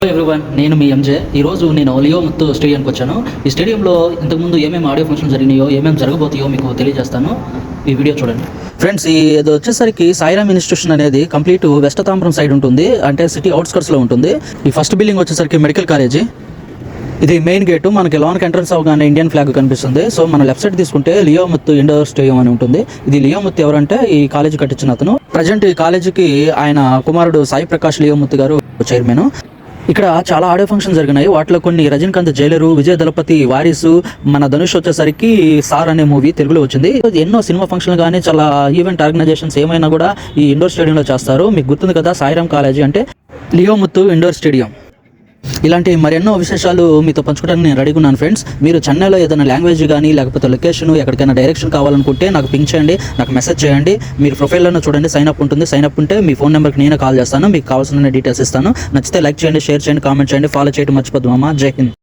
Hello everyone, నేను మీ ఎంజే. ఈరోజు నేను లియో ముత్తు స్టేడియంకి వచ్చాను. ఈ స్టేడియంలో ఇంతకుముందు ఏమేమి ఆడియో ఫంక్షన్ జరిగినాయో, ఏమేమి జరగబోతాయో మీకు తెలియజేస్తాను. ఈ వీడియో చూడండి ఫ్రెండ్స్. ఇది వచ్చేసరికి సాయిరామ్ ఇన్స్టిట్యూషన్ అనేది కంప్లీట్ వెస్ట్ తాంబరం సైడ్ ఉంటుంది, అంటే సిటీ అవుట్స్కర్ట్స్లో ఉంటుంది. ఈ ఫస్ట్ బిల్డింగ్ వచ్చేసరికి మెడికల్ కాలేజీ. ఇది మెయిన్ గేటు. మనకి లోన్కి ఎంట్రన్స్ అవగానే ఇండియన్ ఫ్లాగ్ కనిపిస్తుంది. సో మన లెఫ్ట్ సైడ్ తీసుకుంటే లియో ముత్తు ఇండోర్ స్టేడియం అని ఉంటుంది. ఇది లియో ముత్తు ఎవరంటే ఈ కాలేజీ కట్టించిన అతను. ప్రజెంట్ ఈ కాలేజీకి ఆయన కుమారుడు సాయి ప్రకాష్ లియో ముత్తు గారు చైర్మన్. ఇక్కడ చాలా ఆడియో ఫంక్షన్ జరిగినాయి. వాటిలో కొన్ని రజనీకాంత్ జైలరు, విజయ్ దళపతి వారిసు, మన ధనుష్ వచ్చేసరికి సార్ అనే మూవీ తెలుగులో వచ్చింది. ఎన్నో సినిమా ఫంక్షన్లు కానీ చాలా ఈవెంట్ ఆర్గనైజేషన్స్ ఏమైనా కూడా ఈ ఇండోర్ స్టేడియంలో చేస్తారు. మీకు గుర్తుంది కదా, సాయిరామ్ కాలేజీ అంటే లియో ముత్తు ఇండోర్ స్టేడియం. ఇలాంటి మరెన్నో విశేషాలు మీతో పంచుకోవడానికి నేను రెడీగా ఉన్నాను ఫ్రెండ్స్. మీరు చెన్నైలో ఏదైనా లాంగ్వేజ్ కానీ లేకపోతే లొకేషన్, ఎక్కడికైనా డైరెక్షన్ కావాలనుకుంటే నాకు పింక్ చేయండి, నాకు మెసేజ్ చేయండి. మీరు ప్రొఫైల్లోనే చూడండి, సైన్ అప్ ఉంటుంది. సైన్ అప్ ఉంటే మీ ఫోన్ నెంబర్కి నేనే కాల్ చేస్తాను, మీకు కావాల్సిన డీటెయిల్స్ ఇస్తాను. నచ్చితే లైక్ చేయండి, షేర్ చేయండి, కామెంట్ చేయండి, ఫాలో చేయడం మర్చిపోద్దు. జై హింద్.